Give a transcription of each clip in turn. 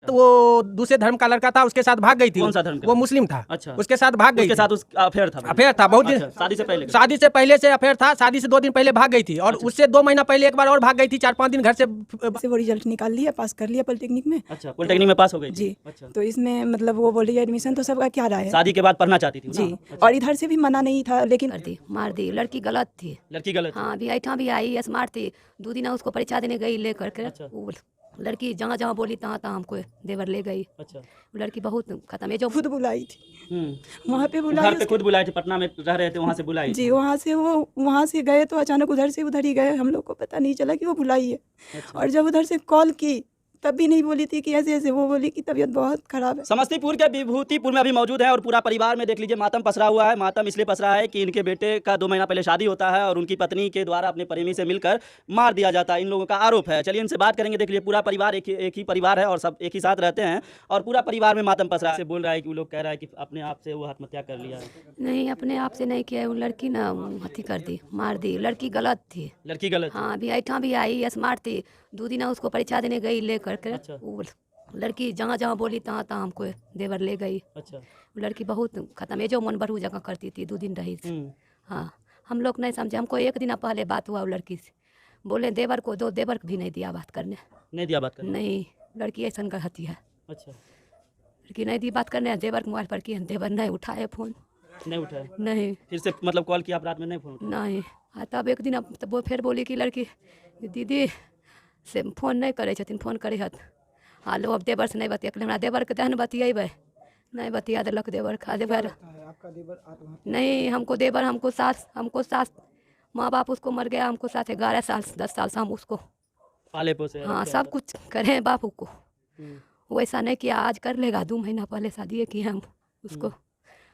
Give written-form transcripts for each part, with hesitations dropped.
तो वो दूसरे धर्म का लड़का था, उसके साथ भाग गई थी। कौन सा धर्म का? वो मुस्लिम था। अच्छा। उसके साथ भाग गई उसके थी। साथ उस अफेयर था? अफेयर था बहुत दिन। अच्छा, शादी से पहले? शादी से पहले से अफेयर था। शादी से 2 दिन पहले भाग गई थी और उससे 2 महीना पहले एक बार और भाग गई थी। 4-5 दिन घर से वो रिजल्ट निकाल लिया, पास कर लिया पॉलिटेक्निक में। अच्छा, पॉलिटेक्निक में पास हो गई थी? जी। अच्छा। तो इसमें मतलब वो बोली एडमिशन तो सबका क्या राय है। शादी के बाद पढ़ना चाहती थी? जी। और इधर से भी मना नहीं था, लेकिन कर दी, मार दी। लड़की गलत थी। लड़की गलत? हाँ, अभी ऐठा भी आई, स्मार्ट थी। 2 दिन उसको परीक्षा देने गई लेकर के। अच्छा। वो लड़की जहाँ जहाँ बोली तहाँ तहाँ हमको देवर ले गई। अच्छा। वो लड़की बहुत खत्म है। जो खुद बुलाई थी, वहाँ पे बुलाई। घर पे खुद बुलाए थे? पटना में रह रहे थे, वहाँ से बुलाई? जी। वहाँ से गए तो अचानक उधर से उधर ही गए, हम लोग को पता नहीं चला कि वो बुलाई है। अच्छा। और जब उधर से कॉल की तब भी नहीं बोली थी कि ऐसे ऐसे, वो बोली कि तबीयत बहुत खराब है। समस्तीपुर के विभूतिपुर में अभी मौजूद है और पूरा परिवार में देख लीजिए मातम पसरा हुआ है। मातम इसलिए पसरा है कि इनके बेटे का 2 महीना पहले शादी होता है और उनकी पत्नी के द्वारा अपने प्रेमी से मिलकर मार दिया जाता है, इन लोगों का आरोप है। चलिए इनसे बात करेंगे। देख लीजिए पूरा परिवार एक ही परिवार है और सब एक ही साथ रहते हैं और पूरा परिवार में मातम पसरा है। बोल रहा है कि वो लोग कह रहा है कि अपने आप से वो आत्महत्या कर लिया है। नहीं, अपने आप से नहीं किया। वो लड़की ना हत्या कर दी, मार दी। लड़की गलत थी। लड़की गलत? हाँ, अभी ऐठा भी आई, स्मार्ट थी। 2 दिन उसको परीक्षा देने गई लेकर के। अच्छा। वो लड़की जहाँ जहाँ बोली तहाँ तहाँ हमको देवर ले गई। अच्छा। वो लड़की बहुत खत्म है। जो मन बरू जगह करती थी, 2 दिन रही थी। हाँ, हम लोग नहीं समझे। हमको 1 दिन पहले बात हुआ वो लड़की से, बोले देवर को दो। देवर भी नहीं दिया बात करने। नहीं दिया बात करने? नहीं, लड़की ऐसा कहती है। अच्छा। लड़की नहीं दी बात करने। देवर के मोबाइल पर किए, देवर नहीं उठाए फ़ोन। नहीं उठाया? नहीं। फिर से मतलब कॉल किया आप रात में? नहीं फोन उठाया? नहीं। तब एक दिन तब वो फिर बोली कि लड़की दीदी से फ़ोन नहीं करे छथिन, फ़ोन करे हत। हालो अब देवर से नहीं बतिया। हमरा देवर के दहन बतियेबै, नहीं बतिया देलक देवर। खा देवर नहीं, हमको देवर, हमको सास माँ बाप उसको मर गया। हमको साथ 11 साल 10 साल से हम उसको पाले पोसे? हाँ, सब कुछ करे बापू को। वैसा नहीं किया। आज कर लेगा। 2 महीना पहले शादी किए हम उसको।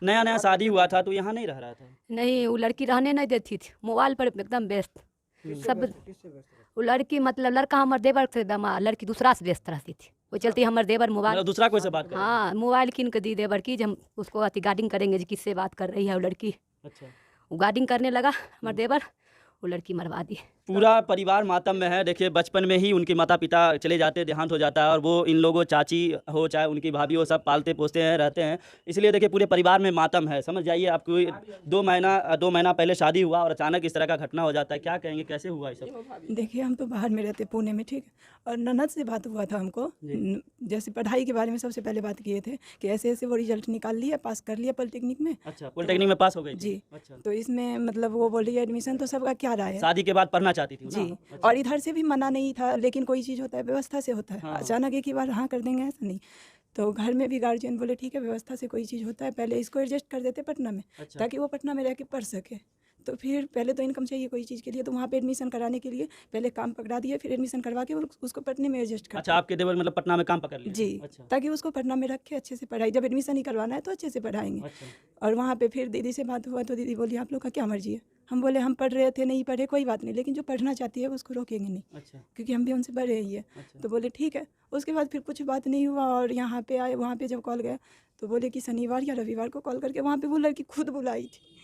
नया नया शादी हुआ था तो यहाँ नहीं रह रहा था? नहीं, वो लड़की रहने नहीं देती थी। मोबाइल पर एकदम व्यस्त सब। वो लड़की मतलब लड़का हमारे देवर से लड़की दूसरा से व्यस्त रहती थी। वो चलती हमारे देवर मोबाइल मतलब दूसरा कोई से बात कर? हाँ, मोबाइल किन के दी देवर की, जब उसको अति गार्डिंग करेंगे जी किससे बात कर रही है वो लड़की। अच्छा। वो गार्डिंग करने लगा हमारे देवर, वो लड़की मरवा दी। पूरा परिवार मातम में है। देखिए बचपन में ही उनके माता पिता चले जाते, देहांत हो जाता है और वो इन लोगों, चाची हो चाहे उनकी भाभी हो, सब पालते पोसते हैं, रहते हैं। इसलिए देखिए पूरे परिवार में मातम है। समझ जाइए आपको 2 महीना पहले शादी हुआ और अचानक इस तरह का घटना हो जाता है। क्या कहेंगे, कैसे हुआ ये सब? देखिए हम तो बाहर में रहते, पुणे में, ठीक है। और ननद से बात हुआ था हमको, जैसे पढ़ाई के बारे में सबसे पहले बात किए थे कि ऐसे ऐसे वो रिजल्ट निकाल लिया, पास कर लिया पॉलिटेक्निक में। अच्छा, पॉलिटेक्निक में पास हो गई? जी। अच्छा। तो इसमें मतलब वो बोली एडमिशन तो सबका क्या राय है। शादी के बाद पढ़ना चाहती थी? जी। और इधर से भी मना नहीं था, लेकिन कोई चीज़ होता है व्यवस्था से होता है। हाँ। अचानक एक ही बार हाँ कर देंगे ऐसा नहीं। तो घर में भी गार्जियन बोले ठीक है, व्यवस्था से कोई चीज़ होता है, पहले इसको एडजस्ट कर देते पटना में। अच्छा। ताकि वो पटना में रह के पढ़ सके। तो फिर पहले तो इनकम चाहिए कोई चीज़ के लिए, तो वहाँ पे एडमिशन कराने के लिए पहले काम पकड़ा दिए, फिर एडमिशन करवा के उसको पटने में एडजस्ट कर। अच्छा, आपके देवर मतलब पटना में काम पकड़ लिया? जी। अच्छा। ताकि उसको पटना में रखे, अच्छे से पढ़ाई, जब एडमिशन ही करवाना है तो अच्छे से पढ़ाएंगे। अच्छा। और वहाँ पे फिर दीदी से बात हुआ तो दीदी बोली आप लोग का क्या मर्जी है। हम बोले हम पढ़ रहे थे, नहीं पढ़े कोई बात नहीं, लेकिन जो पढ़ना चाहती है उसको रोकेंगे नहीं। अच्छा। क्योंकि हम भी उनसे बड़े ही है। अच्छा। तो बोले ठीक है। उसके बाद फिर कुछ बात नहीं हुआ और यहाँ पे आए, वहाँ पे जब कॉल गया तो बोले कि शनिवार या रविवार को कॉल करके वहाँ पे वो लड़की खुद बुलाई थी।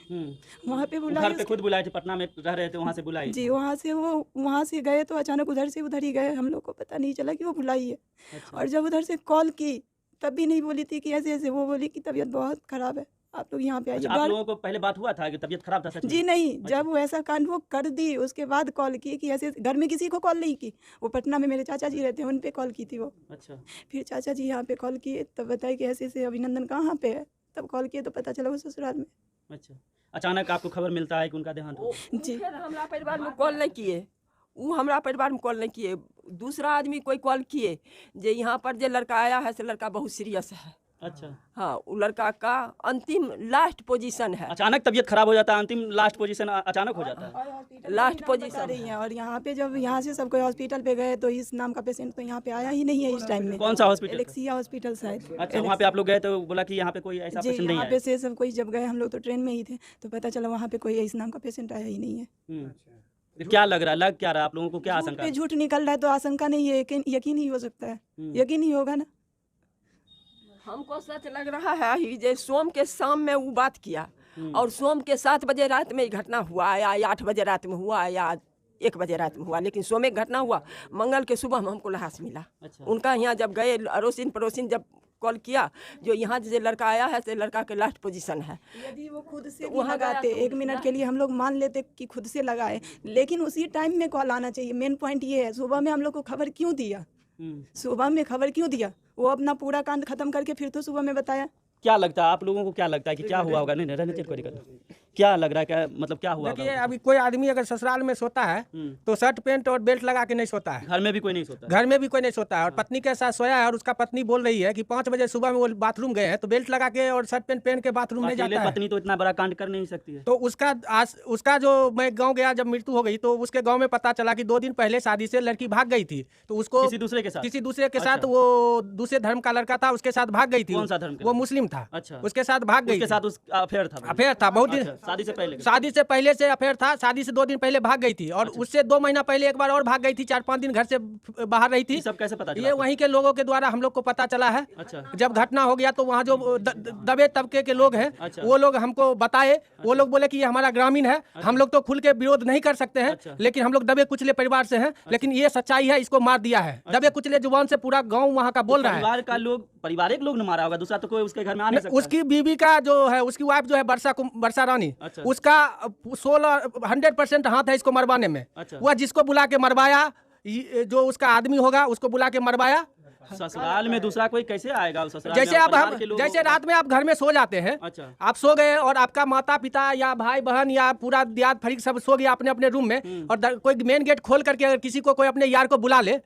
वहाँ पे बुलाई, घर पे खुद बुलाए थे? पटना में रह रहे थे, वहाँ से बुलाई? जी। वहाँ से गए तो अचानक उधर से उधर ही गए, हम लोग को पता नहीं चला कि वो बुलाई है। अच्छा। और जब उधर से कॉल की तब भी नहीं बोली थी कि ऐसे ऐसे, वो बोली कि तबीयत बहुत खराब है, आप लोग यहाँ पे आइए। अच्छा, आप लोगों को पहले बात हुआ था कि तबीयत खराब था सच में? जी नहीं। जब वो ऐसा कांड वो कर दी उसके बाद कॉल की कि ऐसे, घर में किसी को कॉल नहीं की। वो पटना में मेरे चाचा जी रहते हैं, उन पे कॉल की थी वो। अच्छा। फिर चाचा जी यहाँ पे कॉल किए तब बताए कि ऐसे ऐसे अभिनंदन कहाँ पे है, तब कॉल किए तो पता चला वो ससुराल में। अच्छा, अचानक आपको खबर मिलता है कि उनका देहांत हो गया? जी। हमारा परिवार में कॉल नहीं किए, वो हमारा परिवार में कॉल नहीं किए। दूसरा आदमी कोई कॉल किए जे यहाँ पर जो लड़का आया है से लड़का बहुत सीरियस है। अच्छा। हाँ, वो लड़का का अंतिम लास्ट पोजीशन है। अचानक तबीयत खराब हो जाता है, अंतिम लास्ट पोजीशन अचानक हो जाता है? लास्ट बता पोजीशन रही हैं। और यहाँ पे जब यहाँ से सब कोई हॉस्पिटल पे गए तो इस नाम का पेशेंट तो यहाँ पे आया ही नहीं है इस टाइम में। कौन सा हॉस्पिटल? एलेक्सिया हॉस्पिटल शायद। अच्छा, वहाँ पे आप लोग गए तो बोला कि यहाँ पे कोई ऐसा जी। पेशेंट नहीं यहाँ है? पे से सब कोई जब गए, हम लोग तो ट्रेन में ही थे, तो पता चला वहाँ पे कोई इस नाम का पेशेंट आया ही नहीं है। तो क्या लग रहा है, लग क्या रहा है आप लोगों को, क्या आशंका है? झूठ निकल रहा है तो आशंका नहीं है, यकीन ही हो सकता है। यकीन ही होगा ना। हमको सच लग रहा है ही जे सोम के शाम में वो बात किया और सोम के 7 बजे रात में ये घटना हुआ या 8 बजे रात में हुआ या 1 बजे रात में हुआ, लेकिन सोमे घटना हुआ मंगल के सुबह में हमको लाश मिला। अच्छा। उनका यहाँ जब गए अड़ोसिन पड़ोसिन जब कॉल किया, जो यहाँ जो लड़का आया है से लड़का के लास्ट पोजीशन है। यदि वो खुद से भी लगाते 1 मिनट के लिए हम लोग मान लेते कि खुद से लगाए, लेकिन उसी टाइम में कॉल आना चाहिए। मेन पॉइंट ये है, सुबह में हम लोग को खबर क्यों दिया, सुबह में खबर क्यों दिया? वो अपना पूरा कांड खत्म करके फिर तो सुबह में बताया। क्या लगता है आप लोगों को, क्या लगता है कि क्या हुआ होगा? नहीं रहने दीजिए, क्या लग रहा है, क्या मतलब क्या हुआ देखिए होगा? अभी कोई आदमी अगर ससुराल में सोता है तो शर्ट पैंट और बेल्ट लगा के नहीं सोता है। घर में भी कोई नहीं सोता? घर में भी कोई नहीं सोता है। और पत्नी के साथ सोया है और उसका पत्नी बोल रही है कि 5 बजे सुबह में वो बाथरूम गए हैं, तो बेल्ट लगा के और शर्ट पैंट पहन के बाथरूम नहीं अकेले जाता है। पत्नी तो इतना बड़ा कांड कर नहीं सकती है। तो उसका जो मैं गांव गया जब मृत्यु हो गई, तो उसके गांव में पता चला कि 2 दिन पहले शादी से लड़की भाग गई थी। तो उसको किसी दूसरे के साथ? वो दूसरे धर्म का लड़का था, उसके साथ भाग गई थी। कौन सा धर्म का? वो मुस्लिम था। अच्छा। उसके साथ भाग गई उसके थी। साथ उसका अफेयर था? अफेयर था बहुत दिन। अच्छा, शादी से पहले? शादी से पहले से अफेयर था। शादी से 2 दिन पहले भाग गई थी और उससे 2 महीना पहले एक बार और भाग गई थी। 4-5 दिन घर से बाहर रही थी। ये सब कैसे पता चला? ये वहीं के लोगों के द्वारा हम लोग को पता चला है। अच्छा। जब घटना हो गया तो वहाँ जो दबे तबके के लोग हैं, अच्छा। वो लोग हमको बताए। वो लोग बोले कि ये हमारा ग्रामीण है, हम लोग तो खुल के विरोध नहीं कर सकते हैं। अच्छा। लेकिन हम लोग दबे कुचले परिवार से हैं, लेकिन ये सच्चाई है, इसको मार दिया है। दबे कुचले जुबान से पूरा गाँव वहाँ का बोल रहा है। परिवार का लोग, पारिवारिक लोग ने मारा होगा, दूसरा तो कोई उसके घर में आ नहीं सकता। उसकी बीवी का जो है, उसकी वाइफ जो है वर्षा रानी, अच्छा। उसका 100% हाथ है इसको मरवाने में। अच्छा। वह जिसको बुला के मरवाया, जो उसका आदमी होगा उसको बुला के मरवाया। ससुराल में दूसरा कोई कैसे आएगा? ससुराल जैसे में अब परिवार हम के लोग जैसे रात में आप घर में सो जाते हैं, अच्छा। आप सो गए और आपका माता पिता या भाई बहन या पूरा दियाद फरीक सब सो गया अपने अपने रूम में, और कोई मेन गेट खोल करके अगर किसी को कोई अपने यार को बुला ले